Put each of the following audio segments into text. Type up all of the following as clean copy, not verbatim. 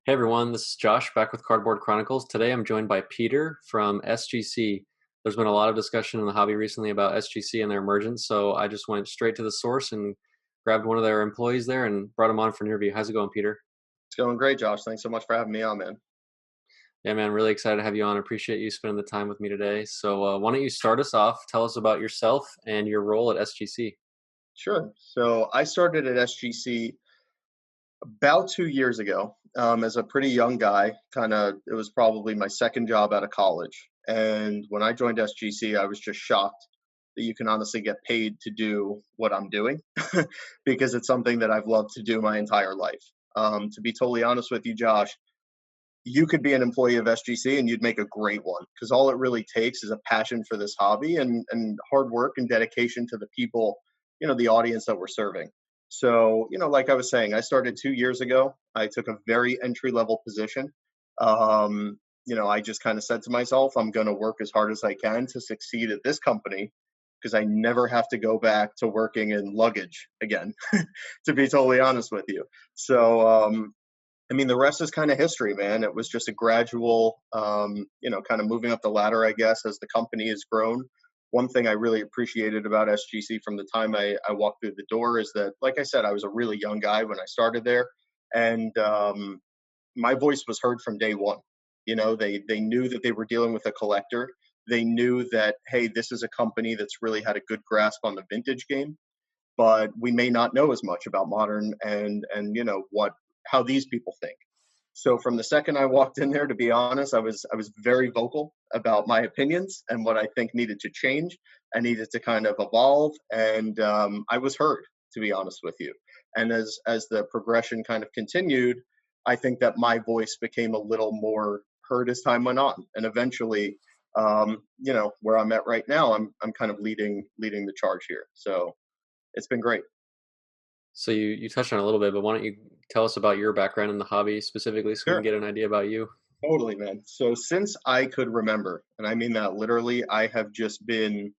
Hey everyone, this is Josh back with Cardboard Chronicles. Today I'm joined by Peter from SGC. There's been a lot of discussion in the hobby recently about SGC and their emergence, so I just went straight to the source and grabbed one of their employees there and brought him on for an interview. How's it going, Peter? It's going great, Josh. Thanks so much for having me on, man. Yeah, man, really excited to have you on. I appreciate you spending the time with me today. So why don't you start us off? Tell us about yourself and your role at SGC. Sure. So I started at SGC about 2 years ago as a pretty young guy. It was probably my second job out of college. And when I joined SGC, I was just shocked that you can honestly get paid to do what I'm doing because it's something that I've loved to do my entire life. To be totally honest with you, Josh, you could be an employee of SGC and you'd make a great one because all it really takes is a passion for this hobby and hard work and dedication to the people, the audience that we're serving. So, like I was saying, I started 2 years ago. I took a very entry level position. I just kind of said to myself, I'm going to work as hard as I can to succeed at this company because I never have to go back to working in luggage again, to be totally honest with you. So, the rest is kind of history, man. It was just a gradual, kind of moving up the ladder, I guess, as the company has grown. One thing I really appreciated about SGC from the time I walked through the door is that, like I said, I was a really young guy when I started there, and my voice was heard from day one. They knew that they were dealing with a collector. They knew that, hey, this is a company that's really had a good grasp on the vintage game, but we may not know as much about modern and what how these people think. So from the second I walked in there, to be honest, I was very vocal about my opinions and what I think needed to change. I needed to kind of evolve, and I was heard, to be honest with you. And as the progression kind of continued, I think that my voice became a little more heard as time went on, and eventually, where I'm at right now, I'm kind of leading the charge here. So it's been great. So you touched on it a little bit, but why don't you tell us about your background in the hobby specifically so we can Sure. get an idea about you? Totally, man. So since I could remember, and I mean that literally, I have just been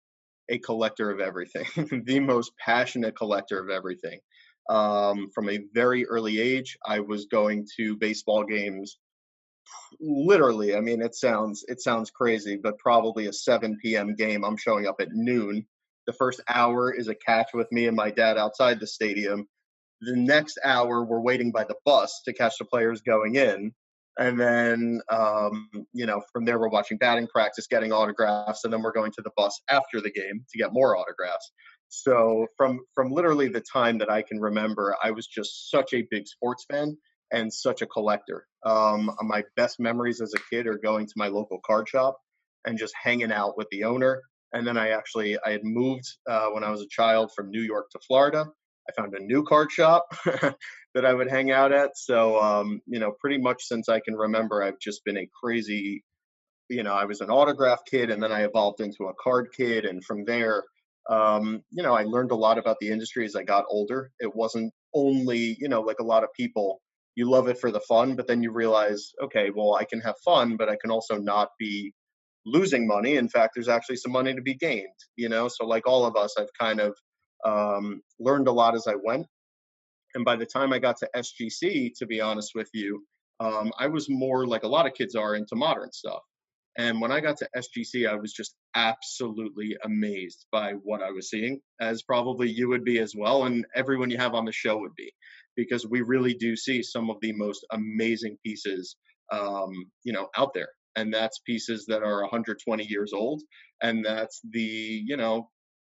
a collector of everything, the most passionate collector of everything. From a very early age, I was going to baseball games. Literally, I mean, it sounds crazy, but probably a 7 p.m. game. I'm showing up at noon. The first hour is a catch with me and my dad outside the stadium. The next hour, we're waiting by the bus to catch the players going in. And then, from there, we're watching batting practice, getting autographs, and then we're going to the bus after the game to get more autographs. So from literally the time that I can remember, I was just such a big sports fan and such a collector. My best memories as a kid are going to my local card shop and just hanging out with the owner. And then I had moved when I was a child from New York to Florida. I found a new card shop that I would hang out at. So, pretty much since I can remember, I've just been a crazy, I was an autograph kid and then I evolved into a card kid. And from there, I learned a lot about the industry as I got older. It wasn't only, like a lot of people, you love it for the fun, but then you realize, okay, well, I can have fun, but I can also not be losing money. In fact, there's actually some money to be gained. So, like all of us, I've kind of learned a lot as I went. And by the time I got to SGC, to be honest with you, I was more like a lot of kids are into modern stuff. And when I got to SGC, I was just absolutely amazed by what I was seeing, as probably you would be as well, and everyone you have on the show would be, because we really do see some of the most amazing pieces, out there. And that's pieces that are 120 years old, and that's the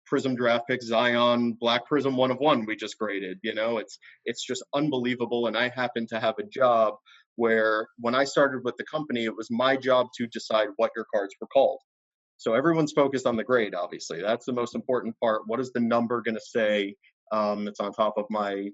Prism draft pick Zion Black Prism 1 of 1 we just graded. It's just unbelievable. And I happen to have a job where when I started with the company, it was my job to decide what your cards were called. So everyone's focused on the grade, obviously. That's the most important part. What is the number going to say that's on my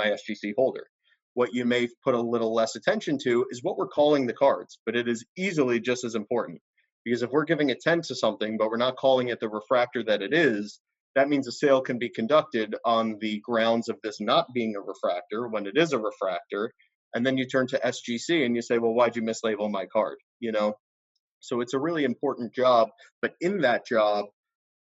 SGC holder? What you may put a little less attention to is what we're calling the cards, but it is easily just as important. Because if we're giving a 10 to something, but we're not calling it the refractor that it is, that means a sale can be conducted on the grounds of this not being a refractor when it is a refractor. And then you turn to SGC and you say, well, why'd you mislabel my card? So it's a really important job. But in that job,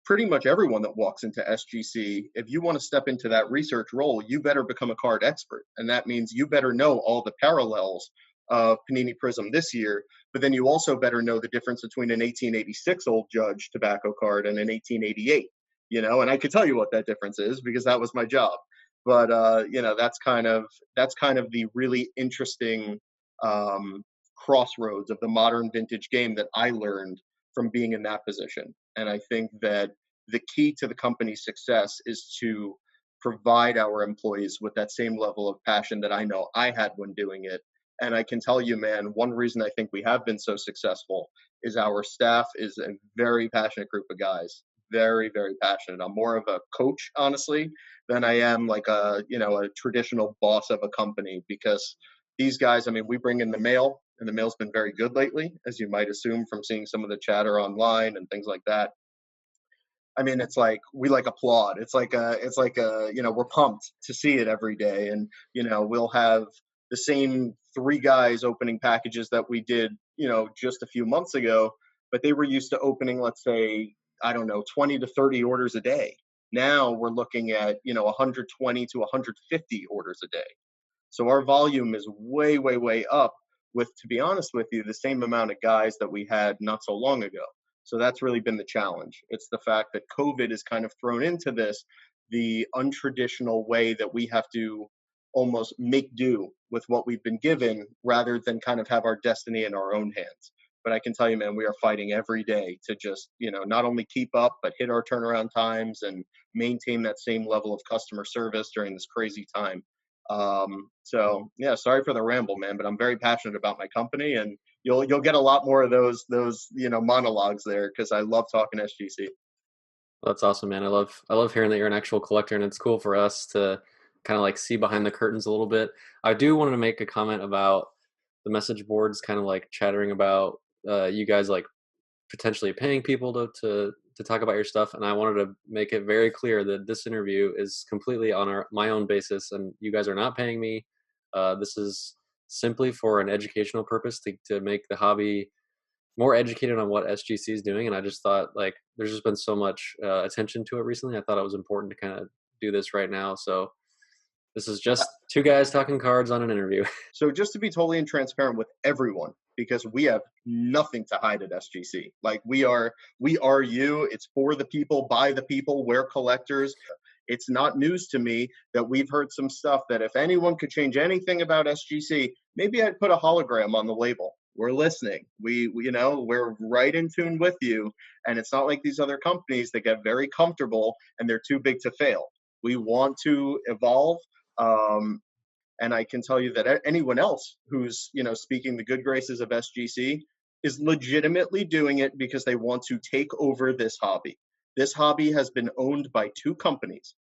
pretty much everyone that walks into SGC, if you want to step into that research role, you better become a card expert. And that means you better know all the parallels of Panini Prism this year, but then you also better know the difference between an 1886 Old Judge tobacco card and an 1888. And I could tell you what that difference is because that was my job. But that's kind of the really interesting um, crossroads of the modern vintage game that I learned from being in that position. And I think that the key to the company's success is to provide our employees with that same level of passion that I know I had when doing it. And I can tell you, man, one reason I think we have been so successful is our staff is a very passionate group of guys. Very, very passionate. I'm more of a coach, honestly, than I am like a traditional boss of a company because these guys, I mean, we bring in the mail and the mail's been very good lately, as you might assume from seeing some of the chatter online and things like that. I mean, it's like we like applaud. It's like we're pumped to see it every day, and we'll have the same three guys opening packages that we did, just a few months ago, but they were used to opening, let's say, I don't know, 20 to 30 orders a day. Now we're looking at 120 to 150 orders a day. So our volume is way, way, way up with, to be honest with you, the same amount of guys that we had not so long ago. So that's really been the challenge. It's the fact that COVID is kind of thrown into this, the untraditional way that we have to almost make do with what we've been given rather than kind of have our destiny in our own hands. But I can tell you, man, we are fighting every day to just, not only keep up, but hit our turnaround times and maintain that same level of customer service during this crazy time. So yeah, sorry for the ramble, man, but I'm very passionate about my company, and you'll get a lot more of those monologues there because I love talking SGC. That's awesome, man. I love hearing that you're an actual collector, and it's cool for us to kind of like see behind the curtains a little bit. I do want to make a comment about the message boards, kind of like chattering about you guys like potentially paying people to talk about your stuff, and I wanted to make it very clear that this interview is completely on my own basis, and you guys are not paying me. This is simply for an educational purpose to make the hobby more educated on what SGC is doing. And I just thought like there's just been so much attention to it recently. I thought it was important to kind of do this right now. So this is just two guys talking cards on an interview. So just to be totally and transparent with everyone, because we have nothing to hide at SGC. Like we are you. It's for the people, by the people. We're collectors. It's not news to me that we've heard some stuff that if anyone could change anything about SGC, maybe I'd put a hologram on the label. We're listening. We're right in tune with you. And it's not like these other companies that get very comfortable and they're too big to fail. We want to evolve. Um, and I can tell you that anyone else who's, speaking the good graces of SGC is legitimately doing it because they want to take over this hobby. This hobby has been owned by two companies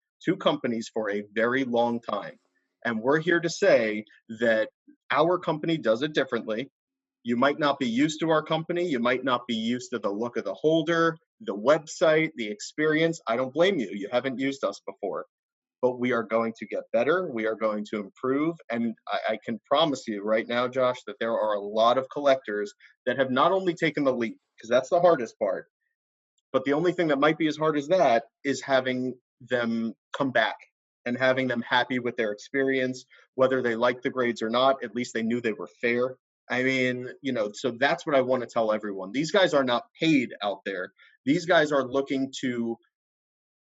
for a very long time. And we're here to say that our company does it differently. You might not be used to our company. You might not be used to the look of the holder, the website, the experience. I don't blame you. You haven't used us before, but we are going to get better. We are going to improve. And I can promise you right now, Josh, that there are a lot of collectors that have not only taken the leap, because that's the hardest part, but the only thing that might be as hard as that is having them come back and having them happy with their experience, whether they like the grades or not, at least they knew they were fair. I mean, so that's what I want to tell everyone. These guys are not paid out there. These guys are looking to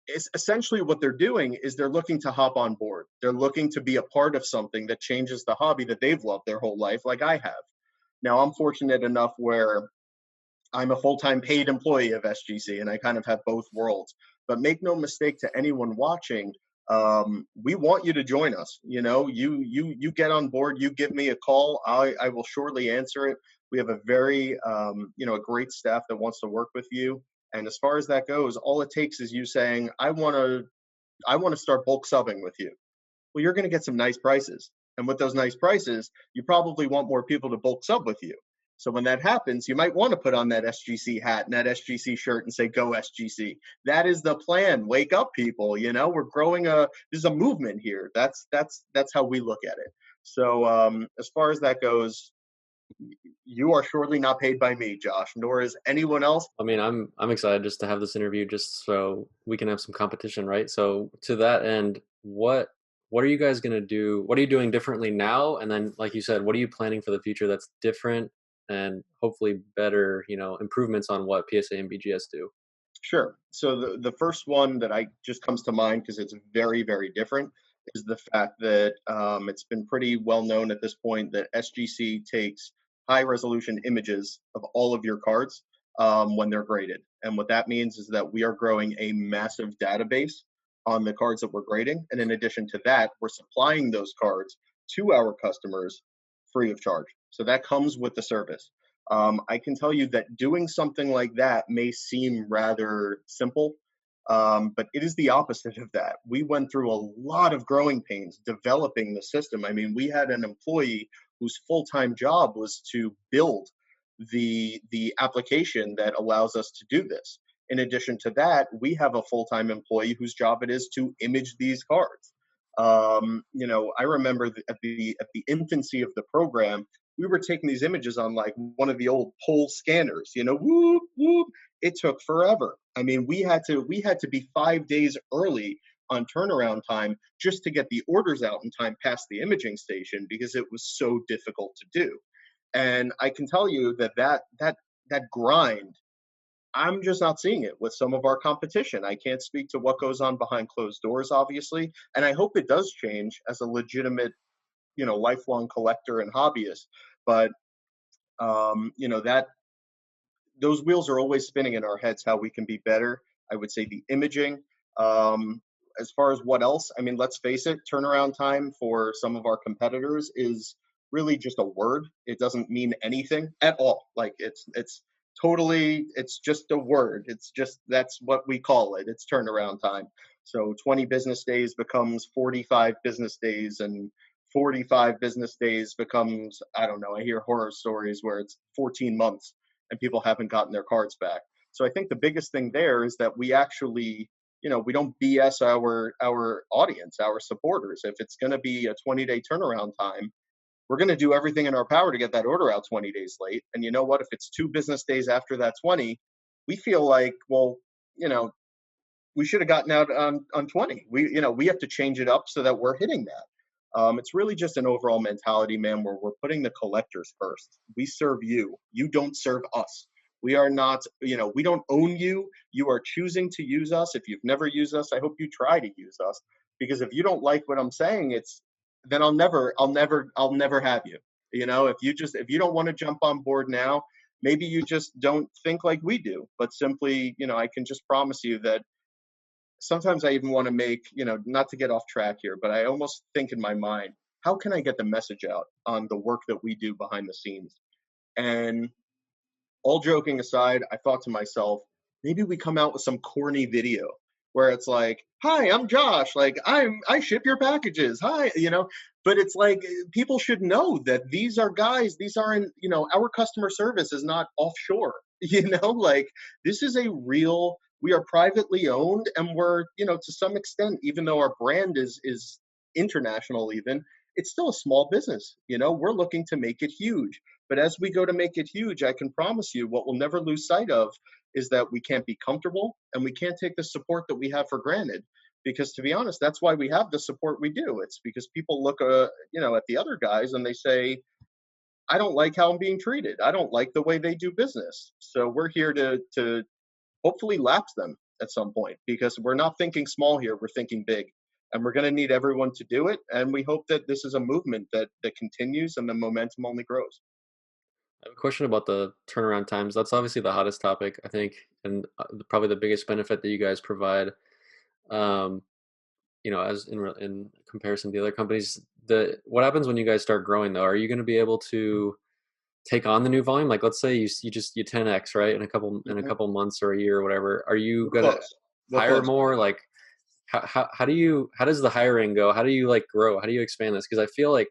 is essentially what they're doing is they're looking to hop on board. They're looking to be a part of something that changes the hobby that they've loved their whole life, like I have. Now, I'm fortunate enough where I'm a full-time paid employee of SGC, and I kind of have both worlds. But make no mistake to anyone watching, we want you to join us. You get on board. You give me a call. I will surely answer it. We have a very a great staff that wants to work with you. And as far as that goes, all it takes is you saying, I want to start bulk subbing with you. Well, you're going to get some nice prices. And with those nice prices, you probably want more people to bulk sub with you. So when that happens, you might want to put on that SGC hat and that SGC shirt and say, go SGC. That is the plan. Wake up, people. We're growing there's a movement here. That's how we look at it. So as far as that goes, you are surely not paid by me, Josh, nor is anyone else. I mean, I'm excited just to have this interview just so we can have some competition, right? So to that end, what what are you guys going to do? What are you doing differently now? And then, like you said, what are you planning for the future that's different and hopefully better, improvements on what PSA and BGS do? Sure. So the first one that I just comes to mind because it's very, very different is the fact that it's been pretty well known at this point that SGC takes high resolution images of all of your cards when they're graded. And what that means is that we are growing a massive database on the cards that we're grading. And in addition to that, we're supplying those cards to our customers free of charge. So that comes with the service. I can tell you that doing something like that may seem rather simple, but it is the opposite of that. We went through a lot of growing pains developing the system. I mean, we had an employee whose full-time job was to build the application that allows us to do this. In addition to that, we have a full-time employee whose job it is to image these cards. I remember at the infancy of the program, we were taking these images on like one of the old pole scanners, whoop whoop. It took forever. I mean, we had to be 5 days early on turnaround time just to get the orders out in time past the imaging station because it was so difficult to do. And I can tell you that grind, I'm just not seeing it with some of our competition. I can't speak to what goes on behind closed doors, obviously, and I hope it does change as a legitimate, lifelong collector and hobbyist. But that those wheels are always spinning in our heads how we can be better. I would say the imaging. As far as what else, I mean, let's face it, turnaround time for some of our competitors is really just a word. It doesn't mean anything at all. Like it's just a word. It's just that's what we call it. It's turnaround time. So 20 business days becomes 45 business days, and 45 business days becomes, I don't know, I hear horror stories where it's 14 months and people haven't gotten their cards back. So I think the biggest thing there is that we actually, we don't BS our audience, our supporters. If it's going to be a 20-day turnaround time, we're going to do everything in our power to get that order out 20 days late. And you know what? If it's 2 business days after that 20, we feel like, well, we should have gotten out on 20. We have to change it up so that we're hitting that. It's really just an overall mentality, man, where we're putting the collectors first. We serve you. You don't serve us. We are not, we don't own you. You are choosing to use us. If you've never used us, I hope you try to use us. Because if you don't like what I'm saying, then I'll never have you. If you don't want to jump on board now, maybe you just don't think like we do. But simply, I can just promise you that sometimes I even want to make, not to get off track here, but I almost think in my mind, how can I get the message out on the work that we do behind the scenes? And all joking aside, I thought to myself, maybe we come out with some corny video where it's like, "Hi, I'm Josh. Like, I ship your packages. Hi, But it's like people should know that these are guys. These aren't, our customer service is not offshore. Like this is a real. We are privately owned, and we're, to some extent, even though our brand is international, even it's still a small business. We're looking to make it huge. But as we go to make it huge, I can promise you what we'll never lose sight of is that we can't be comfortable and we can't take the support that we have for granted. Because to be honest, that's why we have the support we do. It's because people look, at the other guys and they say, I don't like how I'm being treated. I don't like the way they do business. So we're here to hopefully lapse them at some point because we're not thinking small here. We're thinking big. And we're going to need everyone to do it. And we hope that this is a movement that continues and the momentum only grows. I have a question about the turnaround times. That's obviously the hottest topic, I think, and probably the biggest benefit that you guys provide. Um, as in comparison to the other companies, what happens when you guys start growing though? Are you going to be able to take on the new volume? Like, let's say you 10x, right, Mhm. in a couple months or a year or whatever. Are you We're gonna close. We're hire close. more? Like, how does the hiring go? How do you like grow? How do you expand this? Because I feel like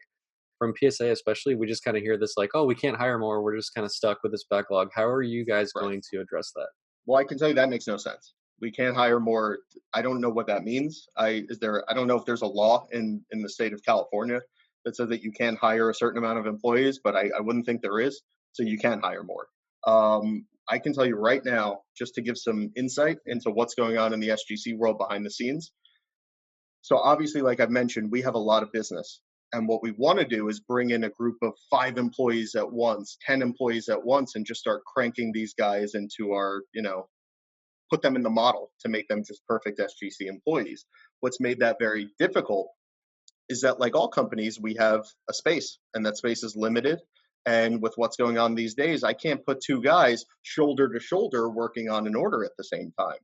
from PSA especially, we just kind of hear this like, oh, we can't hire more. We're just kind of stuck with this backlog. How are you guys Right. going to address that? Well, I can tell you that makes no sense. We can't hire more. I don't know what that means. I don't know if there's a law in the state of California that says that you can hire a certain amount of employees, but I wouldn't think there is. So you can hire more. I can tell you right now, just to give some insight into what's going on in the SGC world behind the scenes. So obviously, like I've mentioned, we have a lot of business. And what we want to do is bring in a group of 5 employees at once, 10 employees at once, and just start cranking these guys into our, put them in the model to make them just perfect SGC employees. What's made that very difficult is that, like all companies, we have a space, and that space is limited. And with what's going on these days, I can't put 2 guys shoulder to shoulder working on an order at the same time.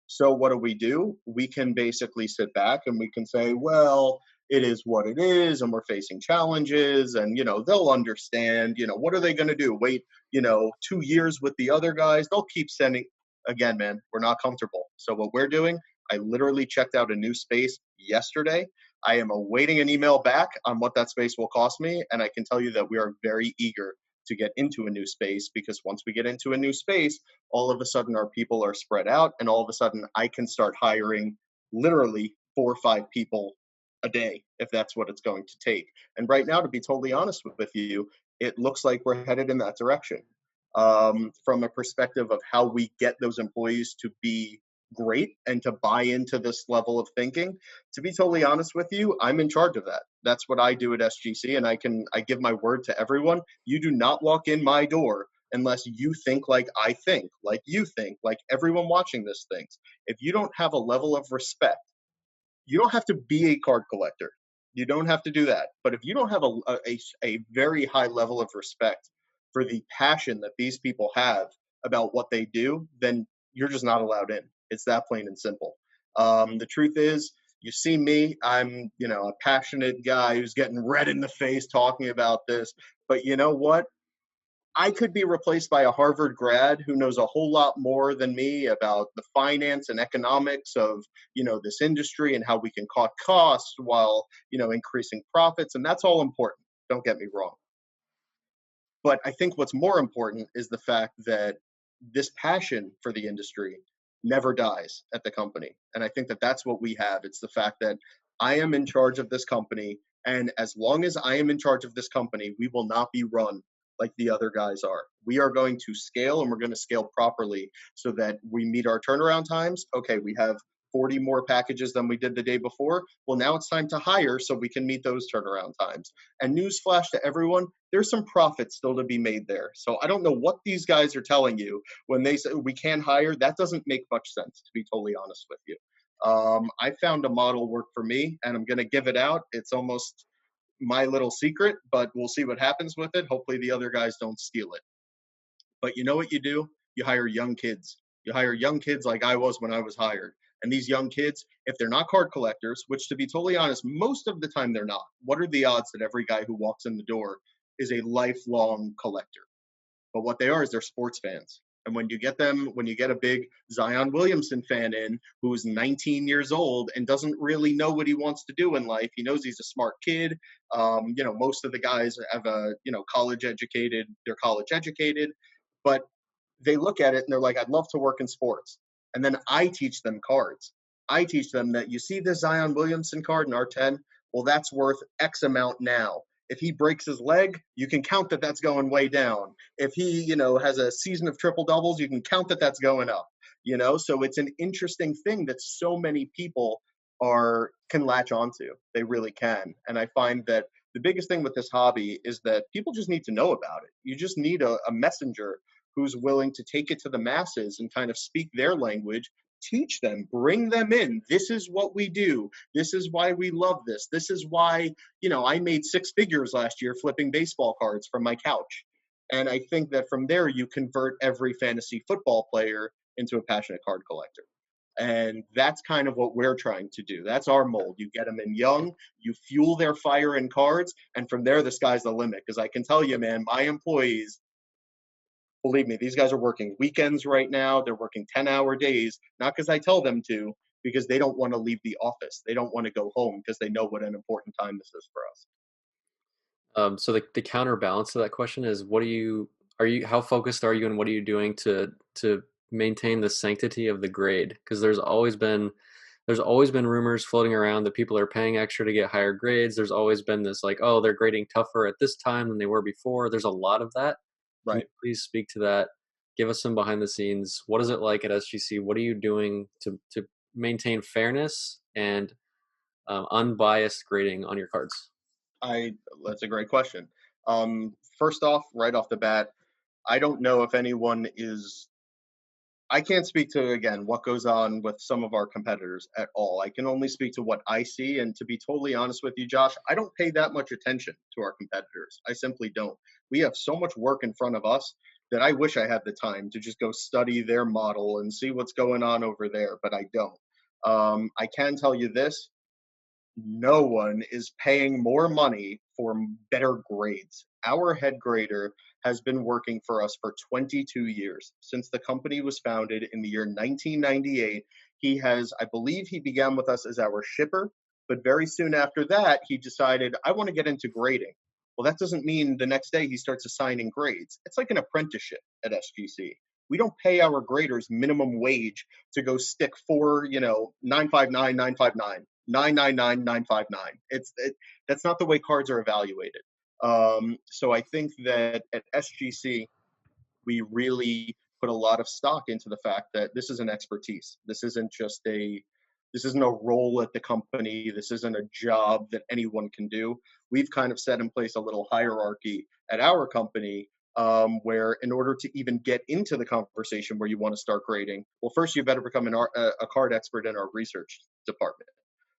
So what do? We can basically sit back and we can say, well, it is what it is, and we're facing challenges, and they'll understand. What are they going to do? Wait, 2 years with the other guys? They'll keep sending. Again, man, we're not comfortable. So what we're doing, I literally checked out a new space yesterday. I am awaiting an email back on what that space will cost me. And I can tell you that we are very eager to get into a new space, because once we get into a new space, all of a sudden our people are spread out. And all of a sudden I can start hiring literally 4 or 5 people a day, if that's what it's going to take. And right now, to be totally honest with you, it looks like we're headed in that direction. From a perspective of how we get those employees to be great and to buy into this level of thinking, to be totally honest with you, I'm in charge of that. That's what I do at SGC, and I give my word to everyone. You do not walk in my door unless you think like I think, like you think, like everyone watching this thinks. If you don't have a level of respect, you don't have to be a card collector. You don't have to do that. But if you don't have a very high level of respect for the passion that these people have about what they do, then you're just not allowed in. It's that plain and simple. The truth is, you see me, I'm, a passionate guy who's getting red in the face talking about this. But you know what? I could be replaced by a Harvard grad who knows a whole lot more than me about the finance and economics of, this industry, and how we can cut costs while, increasing profits. And that's all important. Don't get me wrong. But I think what's more important is the fact that this passion for the industry never dies at the company. And I think that that's what we have. It's the fact that I am in charge of this company. And as long as I am in charge of this company, we will not be run like the other guys are. We are going to scale, and we're going to scale properly so that we meet our turnaround times. Okay, we have 40 more packages than we did the day before. Well, now it's time to hire so we can meet those turnaround times. And newsflash to everyone, there's some profit still to be made there. So I don't know what these guys are telling you when they say we can't hire. That doesn't make much sense, to be totally honest with you. I found a model work for me, and I'm going to give it out. It's almost my little secret, but we'll see what happens with it. Hopefully the other guys don't steal it. But you know what you do? You hire young kids. You hire young kids like I was when I was hired. And these young kids, if they're not card collectors, which to be totally honest, most of the time they're not, what are the odds that every guy who walks in the door is a lifelong collector? But what they are is they're sports fans. And when you get a big Zion Williamson fan in who's 19 years old and doesn't really know what he wants to do in life, he knows he's a smart kid. Most of the guys have they're college educated, but they look at it and they're like, I'd love to work in sports. And then I teach them cards. I teach them that you see this Zion Williamson card in R10, well, that's worth X amount now. If he breaks his leg, you can count that that's going way down. If he, has a season of triple doubles, you can count that that's going up. So it's an interesting thing that so many people can latch onto. They really can. And I find that the biggest thing with this hobby is that people just need to know about it. You just need a messenger who's willing to take it to the masses and kind of speak their language, teach them, bring them in. This is what we do. This is why we love this. This is why, I made 6 figures last year flipping baseball cards from my couch. And I think that from there, you convert every fantasy football player into a passionate card collector. And that's kind of what we're trying to do. That's our mold. You get them in young, you fuel their fire in cards, and from there, the sky's the limit. Because I can tell you, man, my employees, believe me, these guys are working weekends right now. They're working 10-hour days, not because I tell them to, because they don't want to leave the office. They don't want to go home because they know what an important time this is for us. So the counterbalance to that question is, how focused are you, and what are you doing to maintain the sanctity of the grade? Because there's always been rumors floating around that people are paying extra to get higher grades. There's always been this like, oh, they're grading tougher at this time than they were before. There's a lot of that. Can you Right. please speak to that? Give us some behind the scenes. What is it like at SGC? What are you doing to maintain fairness and unbiased grading on your cards? I That's a great question. First off, right off the bat, I don't know if anyone is. I can't speak to again what goes on with some of our competitors at all. I can only speak to what I see, and to be totally honest with you, Josh, I don't pay that much attention to our competitors. I simply don't. We have so much work in front of us that I wish I had the time to just go study their model and see what's going on over there, but I don't. I can tell you this: no one is paying more money for better grades. Our head grader has been working for us for 22 years. Since the company was founded in the year 1998, I believe he began with us as our shipper, but very soon after that, he decided, I want to get into grading. Well, that doesn't mean the next day he starts assigning grades. It's like an apprenticeship at SGC. We don't pay our graders minimum wage to go stick 959, 959, 999, 959. That's not the way cards are evaluated. So I think that at SGC, we really put a lot of stock into the fact that this is an expertise. This isn't a role at the company. This isn't a job that anyone can do. We've kind of set in place a little hierarchy at our company, where in order to even get into the conversation where you want to start grading, well, first you better become a card expert in our research department.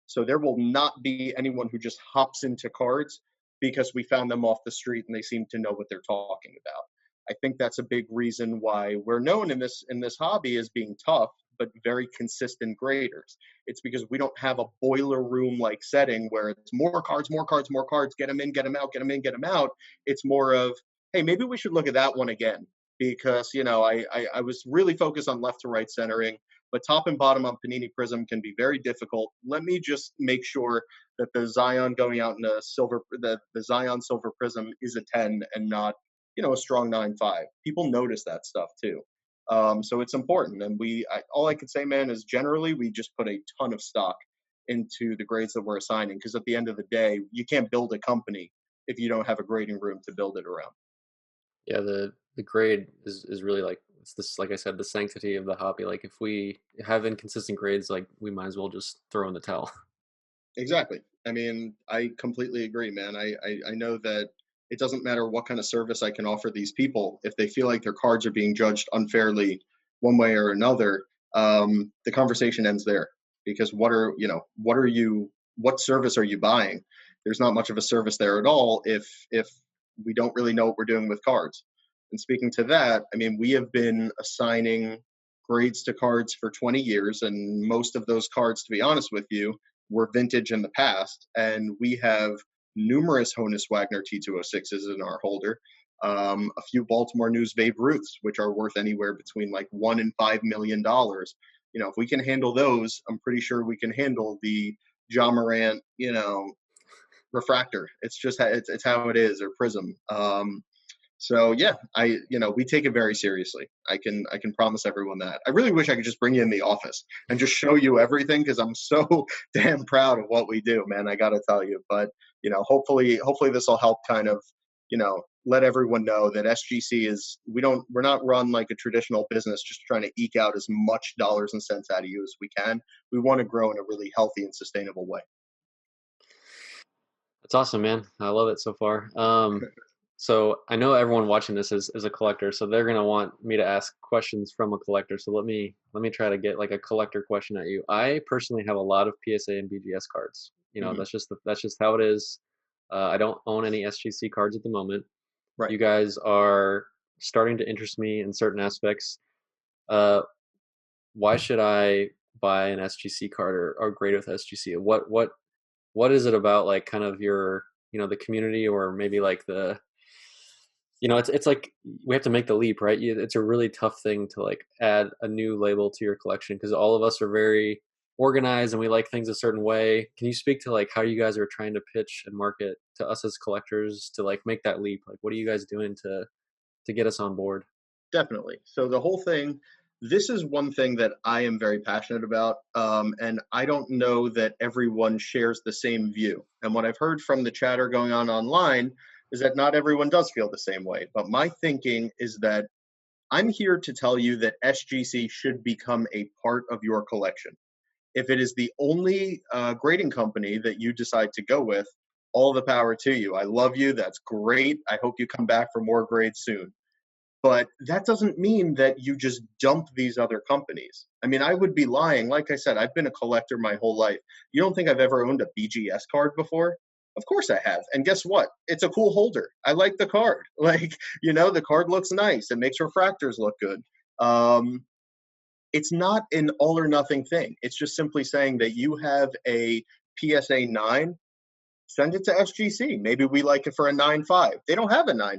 So there will not be anyone who just hops into cards because we found them off the street and they seem to know what they're talking about. I think that's a big reason why we're known in this hobby as being tough but very consistent graders. It's because we don't have a boiler room like setting where it's more cards, more cards, more cards, get them in, get them out, get them in, get them out. It's more of, hey, maybe we should look at that one again because I was really focused on left to right centering, but top and bottom on Panini Prism can be very difficult. Let me just make sure that the Zion going out in a silver, the Zion Silver Prism is a 10 and not a strong 9.5. People notice that stuff too. So it's important. And all I could say, man, is generally we just put a ton of stock into the grades that we're assigning because at the end of the day, you can't build a company if you don't have a grading room to build it around. Yeah, the grade is really like it's this, like I said, the sanctity of the hobby. Like if we have inconsistent grades, like we might as well just throw in the towel. Exactly. I mean, I completely agree, man. I know that it doesn't matter what kind of service I can offer these people. If they feel like their cards are being judged unfairly one way or another, the conversation ends there. Because what service are you buying? There's not much of a service there at all if we don't really know what we're doing with cards. And speaking to that, I mean, we have been assigning grades to cards for 20 years, and most of those cards, to be honest with you, were vintage in the past, and we have numerous Honus Wagner T206s in our holder, a few Baltimore News Babe Ruths, which are worth anywhere between like $1 and $5 million. If we can handle those, I'm pretty sure we can handle the John Morant, refractor. It's how it is, or prism. So yeah, we take it very seriously. I can promise everyone that. I really wish I could just bring you in the office and just show you everything because I'm so damn proud of what we do, man. I got to tell you, but hopefully this will help kind of let everyone know that SGC we're not run like a traditional business just trying to eke out as much dollars and cents out of you as we can. We want to grow in a really healthy and sustainable way. That's awesome, man. I love it so far. So I know everyone watching this is a collector, so they're gonna want me to ask questions from a collector. So let me try to get like a collector question at you. I personally have a lot of PSA and BGS cards. Hmm. That's just how it is. I don't own any SGC cards at the moment. Right. You guys are starting to interest me in certain aspects. Uh, why should I buy an SGC card or grade with SGC? What is it about like kind of your the community or maybe like it's like we have to make the leap, right? It's a really tough thing to like add a new label to your collection because all of us are very organized and we like things a certain way. Can you speak to like how you guys are trying to pitch and market to us as collectors to like make that leap? Like what are you guys doing to get us on board? Definitely. So the whole thing, this is one thing that I am very passionate about, and I don't know that everyone shares the same view. And what I've heard from the chatter going on online is that not everyone does feel the same way. But my thinking is that I'm here to tell you that SGC should become a part of your collection. If it is the only grading company that you decide to go with, all the power to you. I love you. That's great. I hope you come back for more grades soon. But that doesn't mean that you just dump these other companies. I mean, I would be lying. Like I said, I've been a collector my whole life. You don't think I've ever owned a BGS card before? Of course I have. And guess what? It's a cool holder. I like the card. Like, the card looks nice. It makes refractors look good. Um, it's not an all or nothing thing. It's just simply saying that you have a PSA 9, send it to SGC. Maybe we like it for a 9.5. They don't have a 9.5.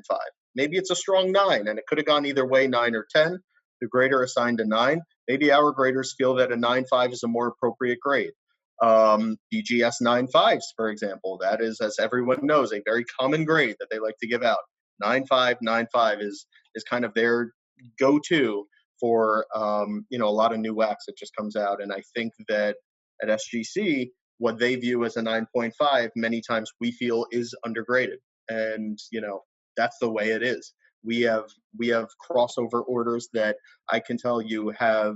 Maybe it's a strong 9, and it could have gone either way, 9 or 10. The grader assigned a 9. Maybe our graders feel that a 9.5 is a more appropriate grade. BGS 9.5s, for example, that is, as everyone knows, a very common grade that they like to give out. 9.5, 9.5 is kind of their go-to for a lot of new wax that just comes out. And I think that at SGC, what they view as a 9.5 many times we feel is undergraded, and that's the way it is. We have crossover orders that I can tell you have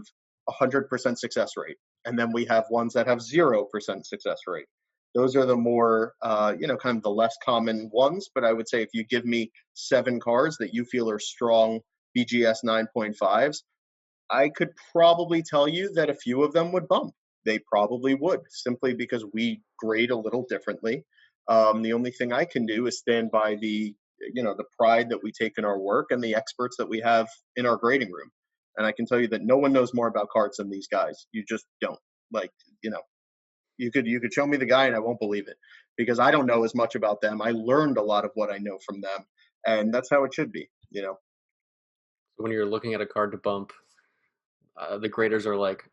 100% success rate, and then we have ones that have 0% success rate. Those are the more kind of the less common ones. But I would say if you give me 7 cards that you feel are strong BGS 9.5s, I could probably tell you that a few of them would bump. They probably would, simply because we grade a little differently. The only thing I can do is stand by the pride that we take in our work and the experts that we have in our grading room. And I can tell you that no one knows more about cards than these guys. You just don't. Like, you could show me the guy and I won't believe it, because I don't know as much about them. I learned a lot of what I know from them, and that's how it should be. When you're looking at a card to bump, the graders are like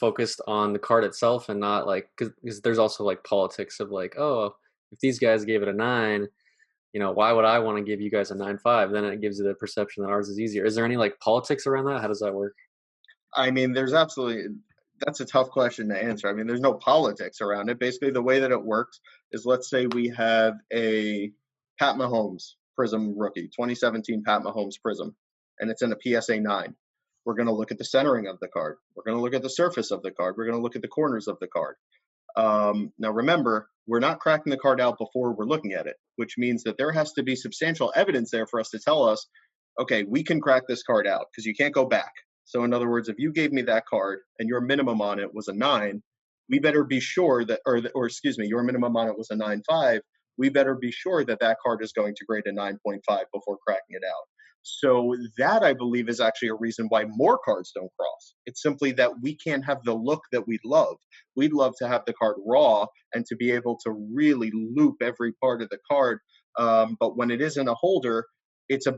focused on the card itself and not like, because there's also like politics of like, oh, if these guys gave it a 9, why would I want to give you guys a 9.5? Then it gives you the perception that ours is easier. Is there any like politics around that? How does that work? I mean, that's a tough question to answer. I mean, there's no politics around it. Basically, the way that it works is, let's say we have a Pat Mahomes Prism rookie, 2017 Pat Mahomes Prism, and it's in a PSA 9. We're going to look at the centering of the card. We're going to look at the surface of the card. We're going to look at the corners of the card. Now, remember, we're not cracking the card out before we're looking at it, which means that there has to be substantial evidence there for us to tell us, okay, we can crack this card out, because you can't go back. So in other words, if you gave me that card and your minimum on it was a 9, we better be sure that, or excuse me, your minimum on it was a 9.5, we better be sure that that card is going to grade a 9.5 before cracking it out. So that, I believe, is actually a reason why more cards don't cross. It's simply that we can't have the look that we'd love. We'd love to have the card raw and to be able to really loop every part of the card. But when it is in a holder, it's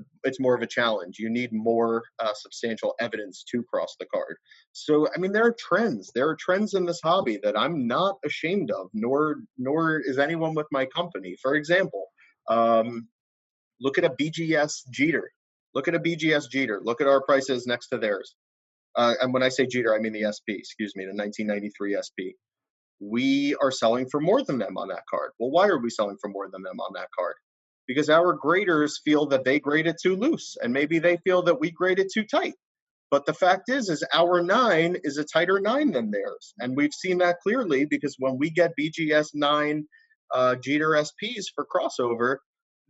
more of a challenge. You need more substantial evidence to cross the card. So I mean, there are trends. There are trends in this hobby that I'm not ashamed of, nor is anyone with my company. For example, look at a BGS Jeter. Look at a BGS Jeter. Look at our prices next to theirs. And when I say Jeter, I mean the SP. Excuse me, the 1993 SP. We are selling for more than them on that card. Well, why are we selling for more than them on that card? Because our graders feel that they grade it too loose, and maybe they feel that we grade it too tight. But the fact is our 9 is a tighter 9 than theirs. And we've seen that clearly, because when we get BGS 9 Jeter SPs for crossover,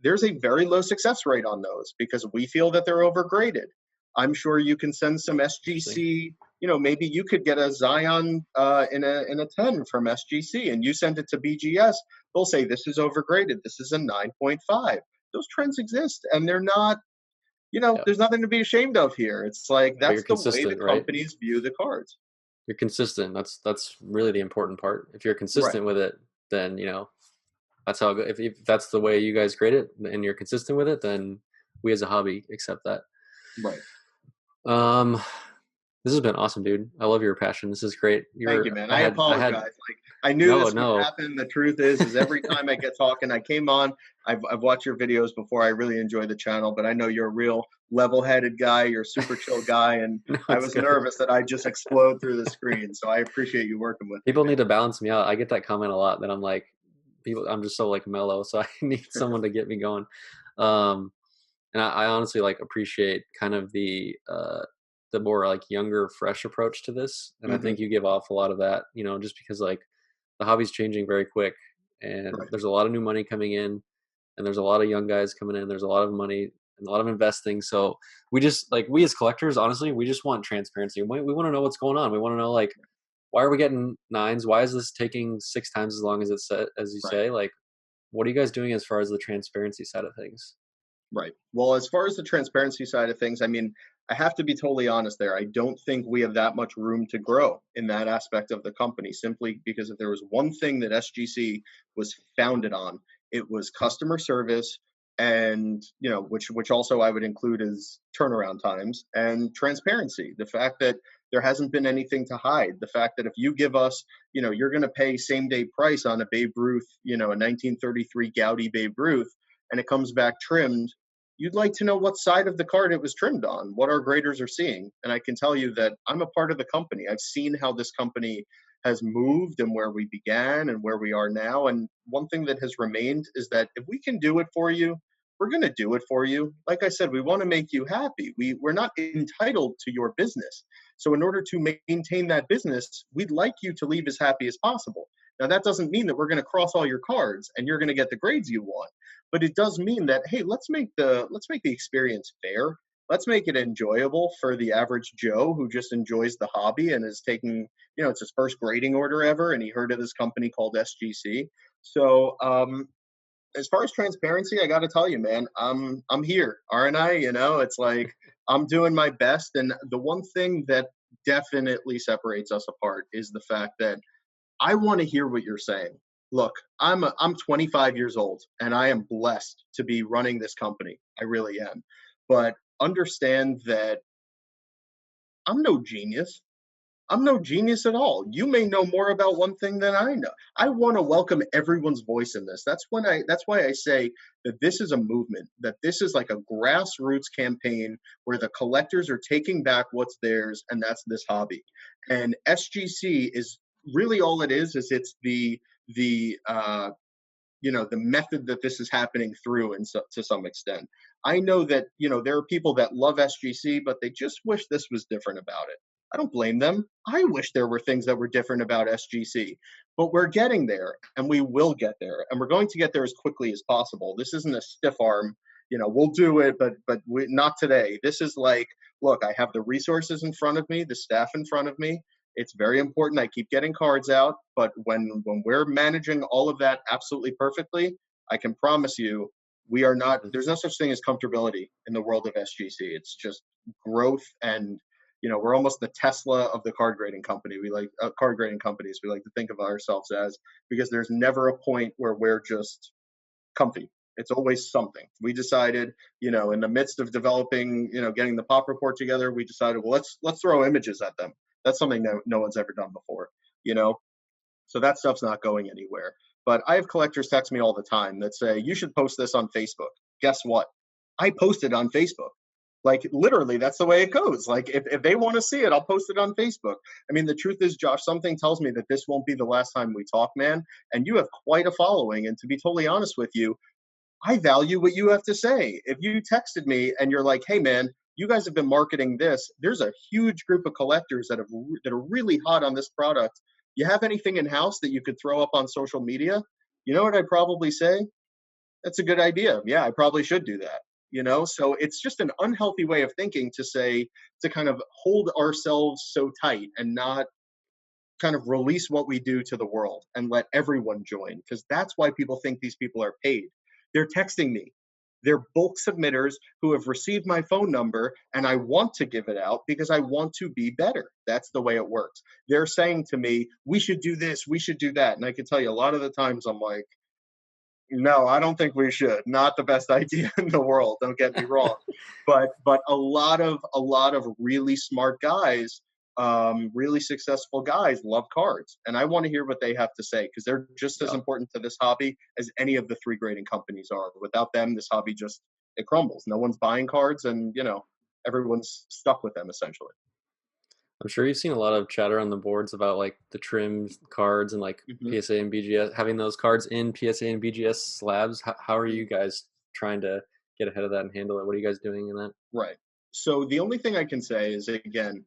there's a very low success rate on those because we feel that they're overgraded. I'm sure you can send some SGC. Maybe you could get a Zion in a 10 from SGC, and you send it to BGS. They'll say this is overgraded. This is a 9.5. Those trends exist, and they're not. Yeah. There's nothing to be ashamed of here. It's like that's the way the right? companies view the cards. You're consistent. That's really the important part. If you're consistent Right. with it, then that's how. If that's the way you guys grade it, and you're consistent with it, then we as a hobby accept that. Right. Um, this has been awesome, dude. I love your passion. This is great. Thank you, man. I apologize. I knew no, this would no. happen. The truth is every time I get talking, I came on. I've watched your videos before. I really enjoy the channel, but I know you're a real level-headed guy. You're a super chill guy, and No, I it's was good. nervous that I'd just explode through the screen. So I appreciate you working with me, People man. need to balance me out. I get that comment a lot that I'm like, I'm just so like mellow, so I need someone to get me going. And I honestly like appreciate kind of the the more like younger, fresh approach to this, and I Hmm. think you give off a lot of that. Just because like the hobby's changing very quick, and Right. there's a lot of new money coming in, and there's a lot of young guys coming in. There's a lot of money and a lot of investing. So we just like we as collectors, honestly, we just want transparency. We want to know what's going on. We want to know like why are we getting nines? Why is this taking 6 times as long as it said as you Right. say? Like, what are you guys doing as far as the transparency side of things? Right. Well, as far as the transparency side of things, I mean, I have to be totally honest there. I don't think we have that much room to grow in that aspect of the company, simply because if there was one thing that SGC was founded on, it was customer service, and which also I would include as turnaround times and transparency. The fact that there hasn't been anything to hide, the fact that if you give us, you're going to pay same day price on a Babe Ruth, a 1933 Gaudi Babe Ruth, and it comes back trimmed, you'd like to know what side of the card it was trimmed on, what our graders are seeing. And I can tell you that I'm a part of the company. I've seen how this company has moved and where we began and where we are now. And one thing that has remained is that if we can do it for you, we're going to do it for you. Like I said, we want to make you happy. We're not entitled to your business. So, in order to maintain that business, we'd like you to leave as happy as possible. Now, that doesn't mean that we're going to cross all your cards and you're going to get the grades you want, but it does mean that, hey, let's make the experience fair. Let's make it enjoyable for the average Joe who just enjoys the hobby and is taking, it's his first grading order ever, and he heard of this company called SGC. So, as far as transparency, I got to tell you, man, I'm here, aren't I? It's like I'm doing my best, and the one thing that definitely separates us apart is the fact that I want to hear what you're saying. Look, I'm 25 years old and I am blessed to be running this company. I really am. But understand that I'm no genius. I'm no genius at all. You may know more about one thing than I know. I want to welcome everyone's voice in this. That's why I say that this is a movement, that this is like a grassroots campaign where the collectors are taking back what's theirs, and that's this hobby. And SGC is really all it is it's the method that this is happening through, and so, to some extent. I know that there are people that love SGC, but they just wish this was different about it. I don't blame them. I wish there were things that were different about SGC, but we're getting there, and we will get there, and we're going to get there as quickly as possible. This isn't a stiff arm. We'll do it, but not today. This is like, look, I have the resources in front of me, the staff in front of me. It's very important. I keep getting cards out, but when we're managing all of that absolutely perfectly, I can promise you we are not. Mhm. There's no such thing as comfortability in the world of SGC. It's just growth, and we're almost the Tesla of the card grading company. We like card grading companies. We like to think of ourselves as, because there's never a point where we're just comfy. It's always something. We decided, in the midst of developing, getting the pop report together, we decided, well, let's throw images at them. That's something that no one's ever done before, you know. So that stuff's not going anywhere. But I have collectors text me all the time that say you should post this on Facebook. Guess what? I post it on Facebook. Like literally, that's the way it goes. Like if they want to see it, I'll post it on Facebook. I mean, the truth is, Josh, something tells me that this won't be the last time we talk, man. And you have quite a following. And to be totally honest with you, I value what you have to say. If you texted me and you're like, "Hey, man, you guys have been marketing this. There's a huge group of collectors that are really hot on this product. You have anything in house that you could throw up on social media?" You know what I'd probably say? That's a good idea. Yeah, I probably should do that. So it's just an unhealthy way of thinking to say, to kind of hold ourselves so tight and not kind of release what we do to the world and let everyone join, because that's why people think these people are paid. They're texting me. They're bulk submitters who have received my phone number, and I want to give it out because I want to be better. That's the way it works. They're saying to me, we should do this, we should do that. And I can tell you a lot of the times I'm like, no, I don't think we should. Not the best idea in the world. Don't get me wrong, but a lot of really smart guys, really successful guys, love cards, and I want to hear what they have to say, because they're just as Yeah. important to this hobby as any of the three grading companies are. Without them, this hobby just it crumbles. No one's buying cards, and everyone's stuck with them essentially. I'm sure you've seen a lot of chatter on the boards about like the trims cards and like Hmm. PSA and BGS having those cards in PSA and BGS slabs. How are you guys trying to get ahead of that and handle it? What are you guys doing in that? Right. So the only thing I can say is, again,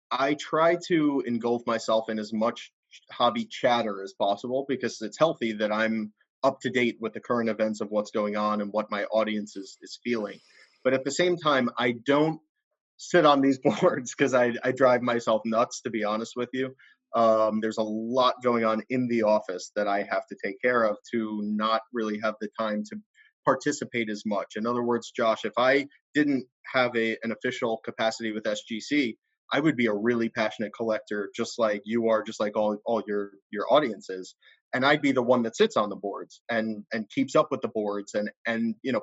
I try to engulf myself in as much hobby chatter as possible because it's healthy that I'm up to date with the current events of what's going on and what my audience is feeling. But at the same time, I don't sit on these boards because I drive myself nuts, to be honest with you. There's a lot going on in the office that I have to take care of to not really have the time to participate as much. In other words, Josh, if I didn't have an official capacity with SGC, I would be a really passionate collector, just like you are, just like all your audiences. And I'd be the one that sits on the boards and keeps up with the boards and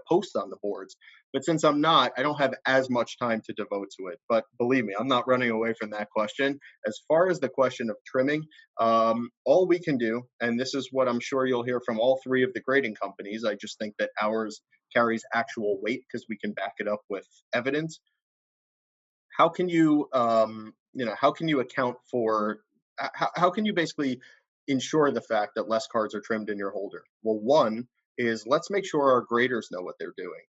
posts on the boards. But since I'm not, I don't have as much time to devote to it. But believe me, I'm not running away from that question. As far as the question of trimming, all we can do, and this is what I'm sure you'll hear from all three of the grading companies, I just think that ours carries actual weight because we can back it up with evidence. How can how can you account for, how can you basically ensure the fact that less cards are trimmed in your holder? Well, one is, let's make sure our graders know what they're doing.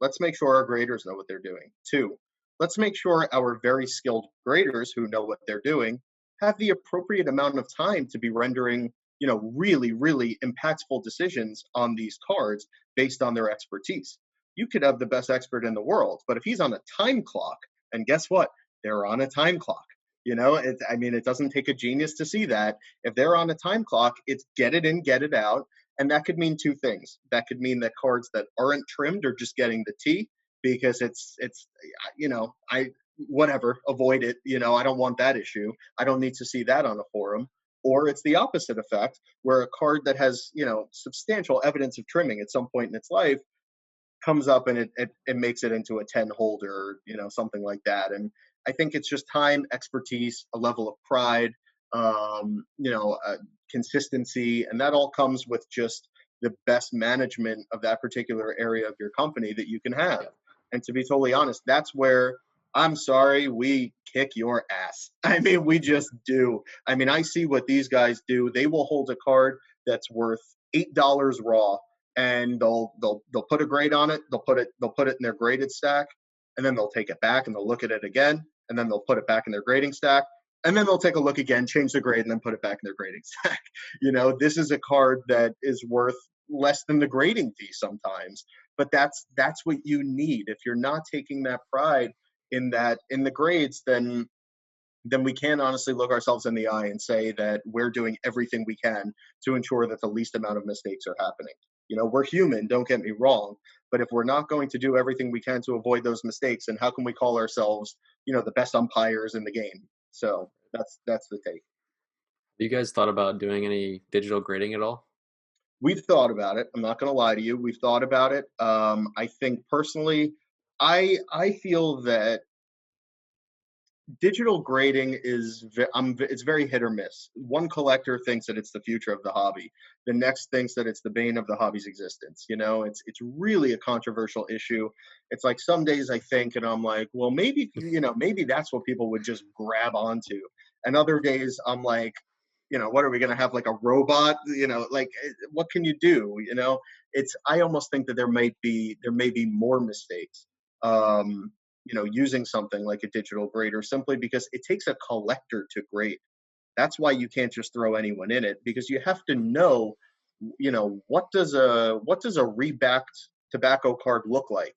Let's make sure our graders know what they're doing. Two, let's make sure our very skilled graders who know what they're doing have the appropriate amount of time to be rendering, really, really impactful decisions on these cards based on their expertise. You could have the best expert in the world, but if he's on a time clock, and guess what? They're on a time clock. I mean, it doesn't take a genius to see that. If they're on a time clock, it's get it in, get it out. And that could mean two things. That could mean that cards that aren't trimmed are just getting the T because I whatever, avoid it. I don't want that issue. I don't need to see that on a forum. Or it's the opposite effect, where a card that has, substantial evidence of trimming at some point in its life comes up and it makes it into a 10 holder, something like that. And I think it's just time, expertise, a level of pride, consistency, and that all comes with just the best management of that particular area of your company that you can have. Yeah. And to be totally honest, that's where, I'm sorry, we kick your ass. I mean, we just do. I mean, I see what these guys do. They will hold a card that's worth $8 raw, and they'll put a grade on it. They'll put it in their graded stack, and then they'll take it back and they'll look at it again, and then they'll put it back in their grading stack, and then they'll take a look again, change the grade, and then put it back in their grading stack. This is a card that is worth less than the grading fee sometimes, but that's what you need. If you're not taking that pride in the grades, then we can honestly look ourselves in the eye and say that we're doing everything we can to ensure that the least amount of mistakes are happening. We're human, don't get me wrong, but if we're not going to do everything we can to avoid those mistakes, then how can we call ourselves, the best umpires in the game? So that's the take. Have you guys thought about doing any digital grading at all? We've thought about it. I'm not going to lie to you. We've thought about it. I think personally, I feel that digital grading it's very hit or miss. One collector thinks that it's the future of the hobby. The next thinks that it's the bane of the hobby's existence. It's really a controversial issue. It's like some days I think and I'm like, well, maybe that's what people would just grab onto. And other days I'm like, what are we going to have, like a robot? Like, what can you do? It's I almost think that there may be more mistakes. Using something like a digital grader, simply because it takes a collector to grade. That's why you can't just throw anyone in it, because you have to know, what does a rebacked tobacco card look like?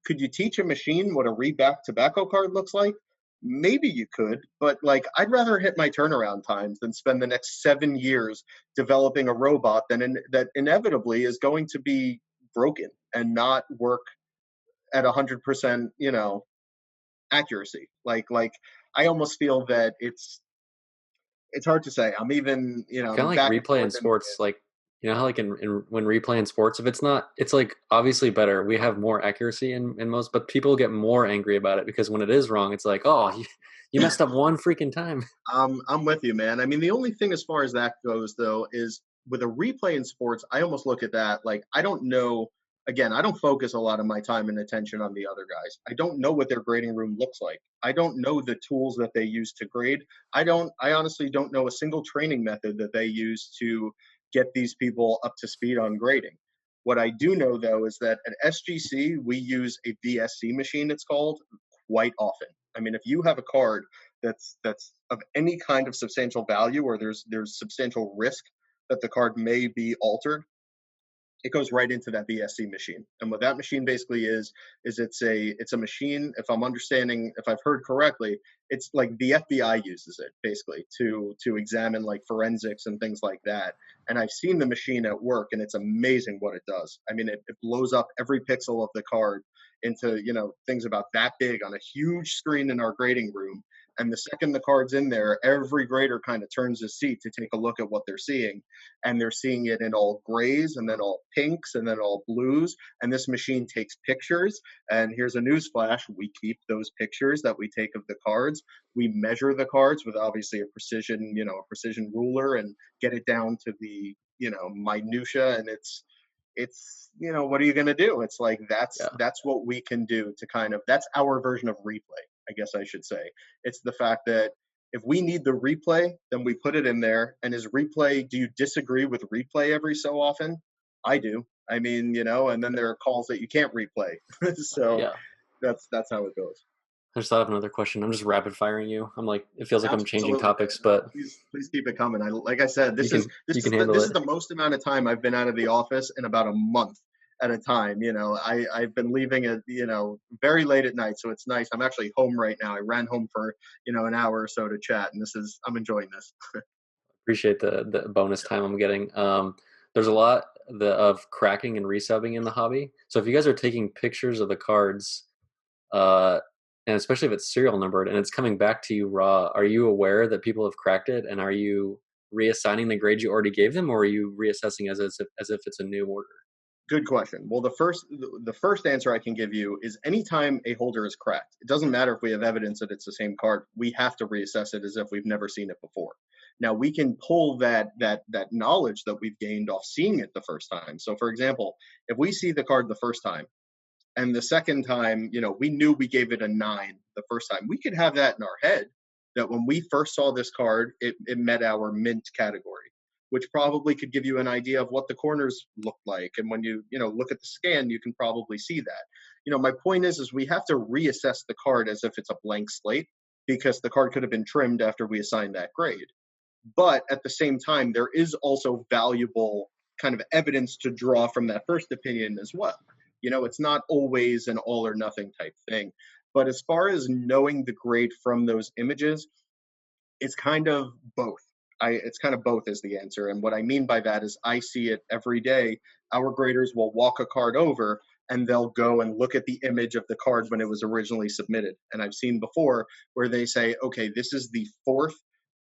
Could you teach a machine what a rebacked tobacco card looks like? Maybe you could, but like, I'd rather hit my turnaround times than spend the next 7 years developing a robot that inevitably is going to be broken and not work at 100%, accuracy. Like I almost feel that it's hard to say. I'm even, Kind of like back and replay in forth sports, like how like in when replay in sports, if it's not, it's like obviously better. We have more accuracy in most, but people get more angry about it because when it is wrong, it's like, oh, you messed up one freaking time. I'm with you, man. I mean, the only thing as far as that goes, though, is with a replay in sports, I almost look at that like, I don't know. Again, I don't focus a lot of my time and attention on the other guys. I don't know what their grading room looks like. I don't know the tools that they use to grade. I honestly don't know a single training method that they use to get these people up to speed on grading. What I do know, though, is that at SGC, we use a VSC machine, it's called, quite often. I mean, if you have a card that's of any kind of substantial value, or there's substantial risk that the card may be altered, it goes right into that BSC machine. And what that machine basically is it's a machine. If I'm understanding, if I've heard correctly, it's like the FBI uses it basically to examine like forensics and things like that. And I've seen the machine at work, and it's amazing what it does. I mean, it blows up every pixel of the card into things about that big on a huge screen in our grading room. And the second the card's in there, every grader kind of turns his seat to take a look at what they're seeing, and they're seeing it in all grays and then all pinks and then all blues. And this machine takes pictures. And here's a news flash: we keep those pictures that we take of the cards. We measure the cards with obviously a precision ruler, and get it down to the minutia. And it's what are you going to do? It's like Yeah. that's what we can do to kind of, that's our version of replay, I guess I should say. It's the fact that if we need the replay, then we put it in there. And is replay, do you disagree with replay every so often? I do. I mean, and then there are calls that you can't replay. So Yeah. that's how it goes. I just thought of another question. I'm just rapid firing you. I'm like, it feels like I'm changing Absolutely, man. topics, No, but please keep it coming. Like I said, you this is can this you is can the, handle this it. is the most amount of time I've been out of the office in about a month at a time. I've been leaving at very late at night, so it's nice. I'm actually home right now. I ran home for an hour or so to chat, and I'm enjoying this. Appreciate the bonus time I'm getting. There's a lot of cracking and resubbing in the hobby. So if you guys are taking pictures of the cards, uh, and especially if it's serial numbered and it's coming back to you raw, are you aware that people have cracked it, and are you reassigning the grade you already gave them, or are you reassessing as if it's a new order? Good question. Well, the first answer I can give you is anytime a holder is cracked, it doesn't matter if we have evidence that it's the same card. We have to reassess it as if we've never seen it before. Now we can pull that knowledge that we've gained off seeing it the first time. So, for example, if we see the card the first time, and the second time, we knew we gave it a 9 the first time, we could have that in our head that when we first saw this card, it met our mint category, which probably could give you an idea of what the corners look like. And when you look at the scan, you can probably see that. My point is we have to reassess the card as if it's a blank slate, because the card could have been trimmed after we assigned that grade. But at the same time, there is also valuable kind of evidence to draw from that first opinion as well. It's not always an all or nothing type thing. But as far as knowing the grade from those images, it's kind of both. It's kind of both is the answer. And what I mean by that is I see it every day. Our graders will walk a card over, and they'll go and look at the image of the card when it was originally submitted. And I've seen before where they say, okay, this is the fourth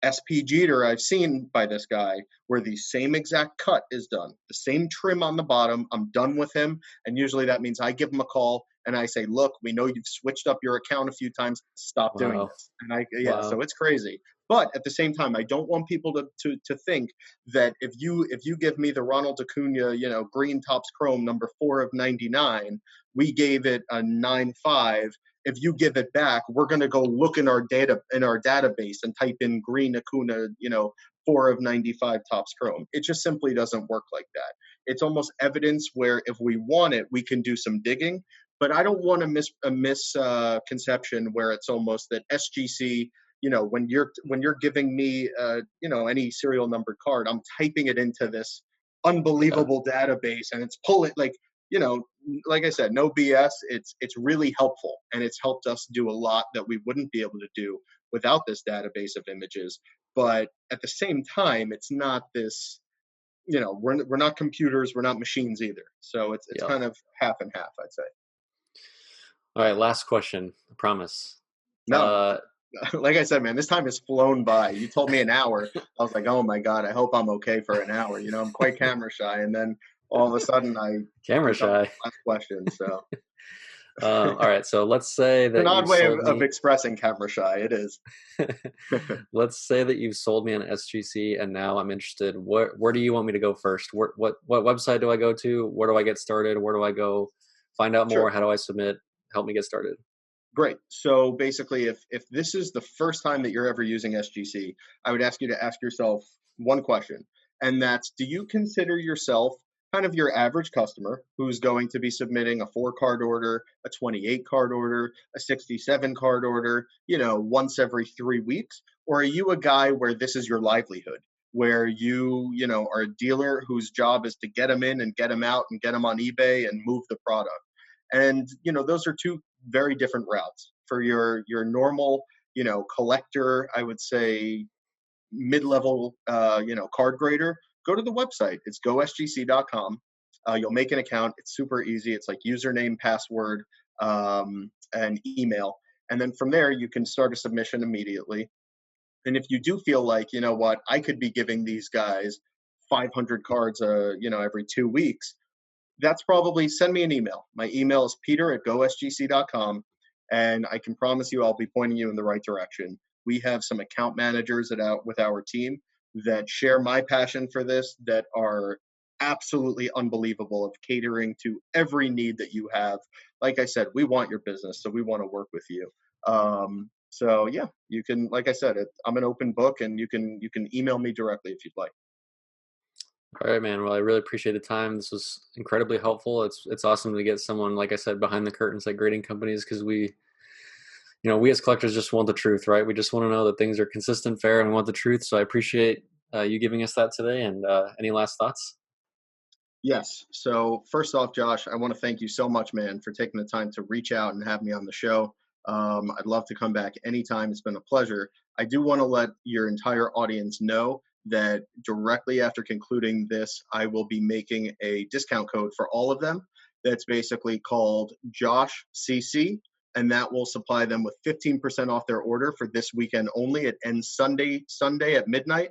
SP Jeter I've seen by this guy, where the same exact cut is done, the same trim on the bottom. I'm done with him. And usually that means I give him a call and I say, look, we know you've switched up your account a few times. Stop doing Wow, this. And so wow, it's crazy. But at the same time, I don't want people to think that if you give me the Ronald Acuna, green tops chrome number 4 of 99, we gave it a 9.5. If you give it back, we're going to go look in our database and type in green Acuna, 4 of 95 tops chrome. It just simply doesn't work like that. It's almost evidence where if we want it, we can do some digging. But I don't want a misconception where it's almost that SGC, when you're giving me any serial numbered card, I'm typing it into this yeah, unbelievable database, and it's pulling you know like I said, no BS. It's really helpful, and it's helped us do a lot that we wouldn't be able to do without this database of images. But at the same time, it's not this. We're not computers, we're not machines either. So it's yep. kind of half and half, I'd say. All right, last question. I promise. No, Uh, like I said, man, this time has flown by. You told me an hour. I was like, oh my God, I hope I'm okay for an hour. I'm quite camera shy. And then all of a sudden Camera I'm done with shy. the last question. So All right, so let's say it's an that odd you've way sold of me. expressing camera shy. It is. Let's say that you've sold me an SGC, and now I'm interested. Where do you want me to go first? What website do I go to? Where do I get started? Where do I go find out more? Sure. How do I submit? Help me get started. Great. So basically, if this is the first time that you're ever using SGC, I would ask you to ask yourself one question, and that's: do you consider yourself kind of your average customer who's going to be submitting a 4 card order, a 28 card order, a 67 card order, once every 3 weeks? Or are you a guy where this is your livelihood? Where you are a dealer whose job is to get them in and get them out and get them on eBay and move the product. And those are two very different routes. For your normal, collector, I would say mid-level, card grader, go to the website. It's gosgc.com. You'll make an account. It's super easy. It's like username, password, and email. And then from there, you can start a submission immediately. And if you do feel like, you know what, I could be giving these guys 500 cards, every 2 weeks, that's probably send me an email. My email is peter@gosgc.com, and I can promise you I'll be pointing you in the right direction. We have some account managers with our team that share my passion for this, that are absolutely unbelievable of catering to every need that you have. Like I said, we want your business, so we want to work with you. So yeah, you can, like I said, I'm an open book, and you can email me directly if you'd like. All right, man. Well, I really appreciate the time. This was incredibly helpful. It's awesome to get someone, like I said, behind the curtains at grading companies, because we as collectors just want the truth, right? We just want to know that things are consistent, fair, and we want the truth. So I appreciate you giving us that today. And any last thoughts? Yes. So first off, Josh, I want to thank you so much, man, for taking the time to reach out and have me on the show. I'd love to come back anytime. It's been a pleasure. I do want to let your entire audience know that directly after concluding this, I will be making a discount code for all of them. That's basically called Josh CC, and that will supply them with 15% off their order for this weekend only. It ends Sunday at midnight.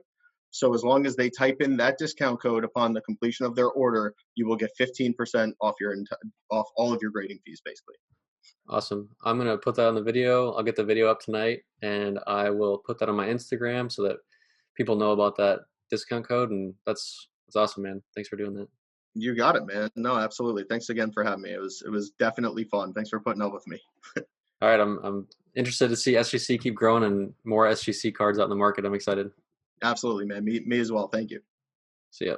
So as long as they type in that discount code upon the completion of their order, you will get 15% off off all of your grading fees, basically. Awesome. I'm gonna put that on the video. I'll get the video up tonight, and I will put that on my Instagram so that people know about that discount code. And that's awesome, man. Thanks for doing that. You got it, man. No, absolutely. Thanks again for having me. It was definitely fun. Thanks for putting up with me. All right, I'm interested to see SGC keep growing and more SGC cards out in the market. I'm excited. Absolutely, man. Me as well. Thank you. See ya.